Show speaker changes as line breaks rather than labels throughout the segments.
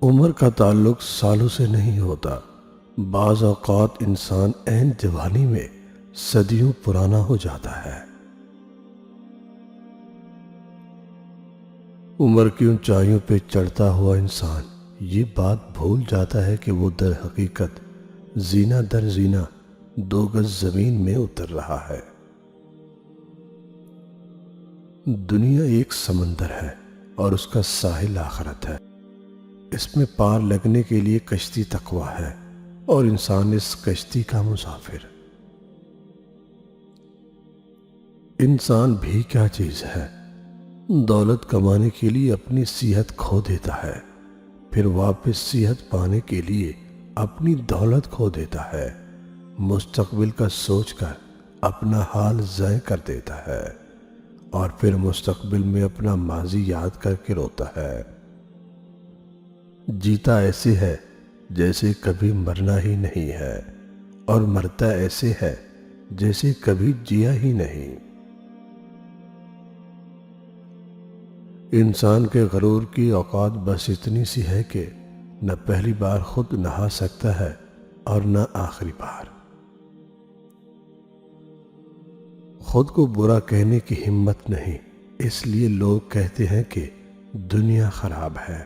عمر کا تعلق سالوں سے نہیں ہوتا۔ بعض اوقات انسان عین جوانی میں صدیوں پرانا ہو جاتا ہے۔ عمر کی اونچائیوں پہ چڑھتا ہوا انسان یہ بات بھول جاتا ہے کہ وہ در حقیقت زینہ در زینہ 2 گز زمین میں اتر رہا ہے۔ دنیا ایک سمندر ہے اور اس کا ساحل آخرت ہے۔ اس میں پار لگنے کے لیے کشتی تقویٰ ہے اور انسان اس کشتی کا مسافر۔ انسان بھی کیا چیز ہے؟ دولت کمانے کے لیے اپنی صحت کھو دیتا ہے، پھر واپس صحت پانے کے لیے اپنی دولت کھو دیتا ہے، مستقبل کا سوچ کر اپنا حال ضائع کر دیتا ہے اور پھر مستقبل میں اپنا ماضی یاد کر کے روتا ہے۔ جیتا ایسے ہے جیسے کبھی مرنا ہی نہیں ہے اور مرتا ایسے ہے جیسے کبھی جیا ہی نہیں۔ انسان کے غرور کی اوقات بس اتنی سی ہے کہ نہ پہلی بار خود نہا سکتا ہے اور نہ آخری بار۔ خود کو برا کہنے کی ہمت نہیں، اس لیے لوگ کہتے ہیں کہ دنیا خراب ہے۔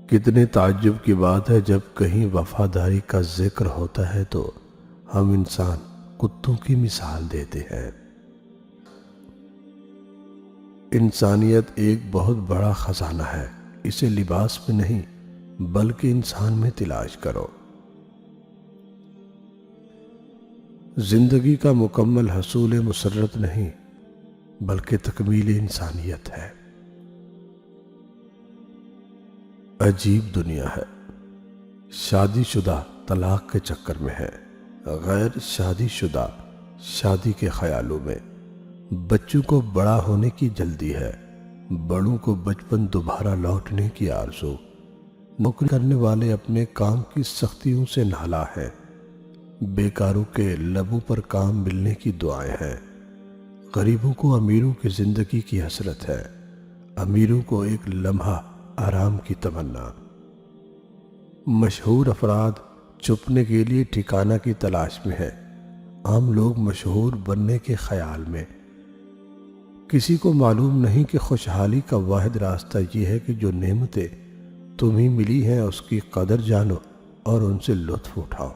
کتنے تعجب کی بات ہے جب کہیں وفاداری کا ذکر ہوتا ہے تو ہم انسان کتوں کی مثال دیتے ہیں۔ انسانیت ایک بہت بڑا خزانہ ہے، اسے لباس میں نہیں بلکہ انسان میں تلاش کرو۔ زندگی کا مکمل حصول مسرت نہیں بلکہ تکمیل انسانیت ہے۔ عجیب دنیا ہے، شادی شدہ طلاق کے چکر میں ہے، غیر شادی شدہ شادی کے خیالوں میں، بچوں کو بڑا ہونے کی جلدی ہے، بڑوں کو بچپن دوبارہ لوٹنے کی آرزو، نوکری کرنے والے اپنے کام کی سختیوں سے نالاں ہیں، بیکاروں کے لبوں پر کام ملنے کی دعائیں ہیں، غریبوں کو امیروں کی زندگی کی حسرت ہے، امیروں کو ایک لمحہ آرام کی تمنا۔ مشہور افراد چھپنے کے لیے ٹھکانہ کی تلاش میں ہیں، عام لوگ مشہور بننے کے خیال میں۔ کسی کو معلوم نہیں کہ خوشحالی کا واحد راستہ یہ ہے کہ جو نعمتیں تمہیں ملی ہیں اس کی قدر جانو اور ان سے لطف اٹھاؤ۔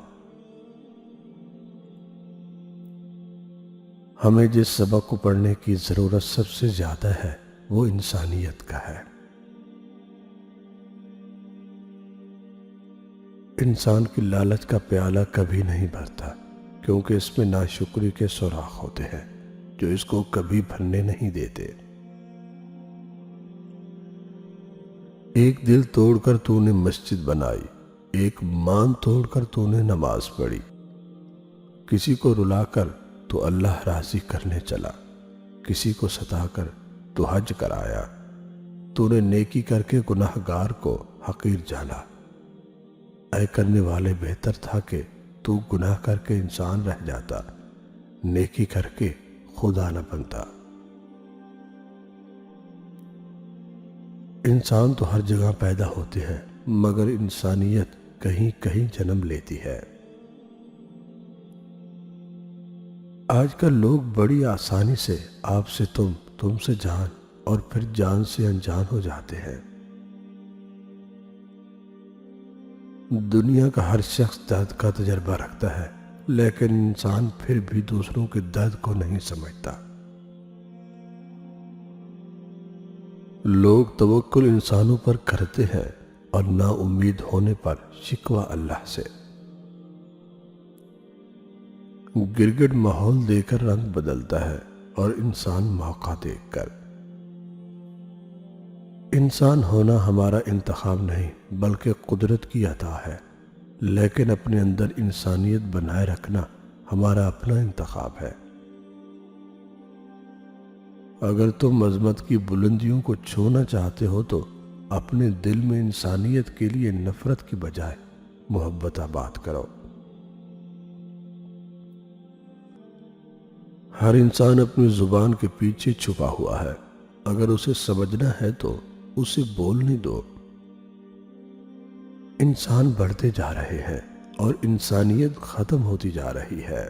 ہمیں جس سبق کو پڑھنے کی ضرورت سب سے زیادہ ہے وہ انسانیت کا ہے۔ انسان کی لالچ کا پیالہ کبھی نہیں بھرتا کیونکہ اس میں ناشکری کے سوراخ ہوتے ہیں جو اس کو کبھی بھرنے نہیں دیتے۔ ایک دل توڑ کر تو نے مسجد بنائی، ایک مان توڑ کر تو نے نماز پڑھی، کسی کو رلا کر تو اللہ راضی کرنے چلا، کسی کو ستا کر تو حج کرایا، تو نے نیکی کر کے گناہ گار کو حقیر جانا۔ اے کرنے والے بہتر تھا کہ تو گناہ کر کے انسان رہ جاتا، نیکی کر کے خدا نہ بنتا۔ انسان تو ہر جگہ پیدا ہوتے ہیں مگر انسانیت کہیں کہیں جنم لیتی ہے۔ آج کل لوگ بڑی آسانی سے آپ سے تم سے جان اور پھر جان سے انجان ہو جاتے ہیں۔ دنیا کا ہر شخص درد کا تجربہ رکھتا ہے لیکن انسان پھر بھی دوسروں کے درد کو نہیں سمجھتا۔ لوگ توکل انسانوں پر کرتے ہیں اور نا امید ہونے پر شکوہ اللہ سے۔ گرگٹ ماحول دے کر رنگ بدلتا ہے اور انسان موقع دیکھ کر۔ انسان ہونا ہمارا انتخاب نہیں بلکہ قدرت کی عطا ہے، لیکن اپنے اندر انسانیت بنائے رکھنا ہمارا اپنا انتخاب ہے۔ اگر تم عظمت کی بلندیوں کو چھونا چاہتے ہو تو اپنے دل میں انسانیت کے لیے نفرت کی بجائے محبت آباد کرو۔ ہر انسان اپنی زبان کے پیچھے چھپا ہوا ہے، اگر اسے سمجھنا ہے تو اسے بولنے دو۔ انسان بڑھتے جا رہے ہیں اور انسانیت ختم ہوتی جا رہی ہے۔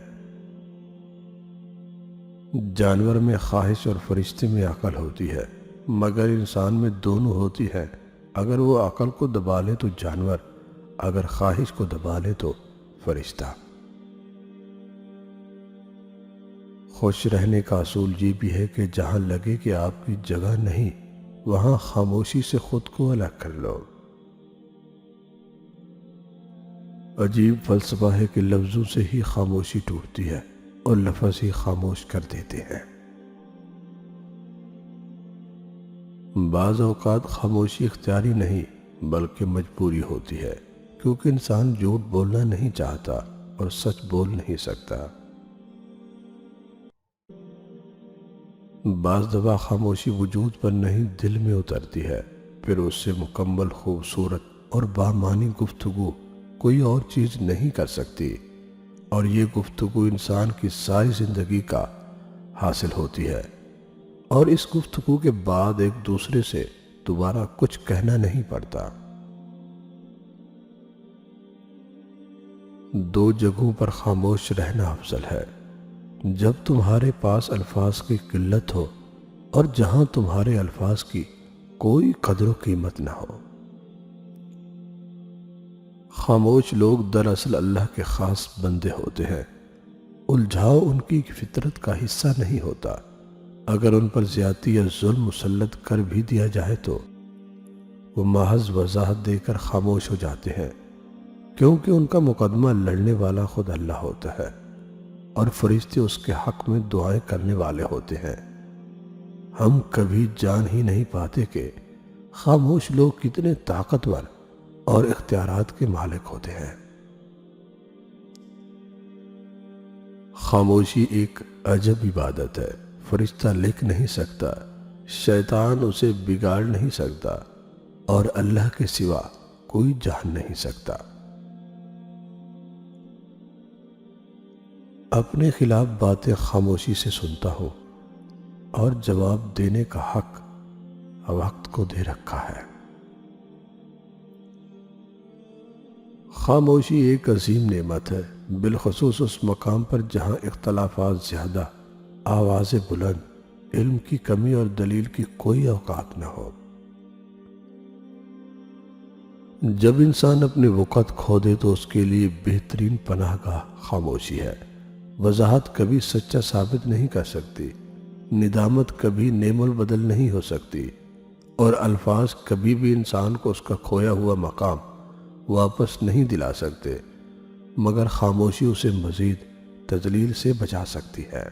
جانور میں خواہش اور فرشتے میں عقل ہوتی ہے، مگر انسان میں دونوں ہوتی ہے۔ اگر وہ عقل کو دبا لے تو جانور، اگر خواہش کو دبا لے تو فرشتہ۔ خوش رہنے کا اصول یہ بھی ہے کہ جہاں لگے کہ آپ کی جگہ نہیں، وہاں خاموشی سے خود کو الگ کر لو۔ عجیب فلسفہ ہے کہ لفظوں سے ہی خاموشی ٹوٹتی ہے اور لفظ ہی خاموش کر دیتے ہیں۔ بعض اوقات خاموشی اختیاری نہیں بلکہ مجبوری ہوتی ہے، کیونکہ انسان جھوٹ بولنا نہیں چاہتا اور سچ بول نہیں سکتا۔ بعض دفعہ خاموشی وجود پر نہیں دل میں اترتی ہے، پھر اس سے مکمل خوبصورت اور بامعنی گفتگو کوئی اور چیز نہیں کر سکتی، اور یہ گفتگو انسان کی ساری زندگی کا حاصل ہوتی ہے، اور اس گفتگو کے بعد ایک دوسرے سے دوبارہ کچھ کہنا نہیں پڑتا۔ دو جگہوں پر خاموش رہنا افضل ہے، جب تمہارے پاس الفاظ کی قلت ہو اور جہاں تمہارے الفاظ کی کوئی قدر و قیمت نہ ہو۔ خاموش لوگ دراصل اللہ کے خاص بندے ہوتے ہیں۔ الجھاؤ ان کی فطرت کا حصہ نہیں ہوتا۔ اگر ان پر زیادتی یا ظلم مسلط کر بھی دیا جائے تو وہ محض وضاحت دے کر خاموش ہو جاتے ہیں، کیونکہ ان کا مقدمہ لڑنے والا خود اللہ ہوتا ہے اور فرشتے اس کے حق میں دعائیں کرنے والے ہوتے ہیں۔ ہم کبھی جان ہی نہیں پاتے کہ خاموش لوگ کتنے طاقتور اور اختیارات کے مالک ہوتے ہیں۔ خاموشی ایک عجب عبادت ہے۔ فرشتہ لکھ نہیں سکتا، شیطان اسے بگاڑ نہیں سکتا، اور اللہ کے سوا کوئی جان نہیں سکتا۔ اپنے خلاف باتیں خاموشی سے سنتا ہوں، اور جواب دینے کا حق وقت کو دے رکھا ہے۔ خاموشی ایک عظیم نعمت ہے، بالخصوص اس مقام پر جہاں اختلافات زیادہ، آوازیں بلند، علم کی کمی اور دلیل کی کوئی اوقات نہ ہو۔ جب انسان اپنے وقت کھو دے تو اس کے لیے بہترین پناہ گاہ خاموشی ہے۔ وضاحت کبھی سچا ثابت نہیں کر سکتی، ندامت کبھی نعم البدل نہیں ہو سکتی، اور الفاظ کبھی بھی انسان کو اس کا کھویا ہوا مقام واپس نہیں دلا سکتے، مگر خاموشی اسے مزید تذلیل سے بچا سکتی ہے۔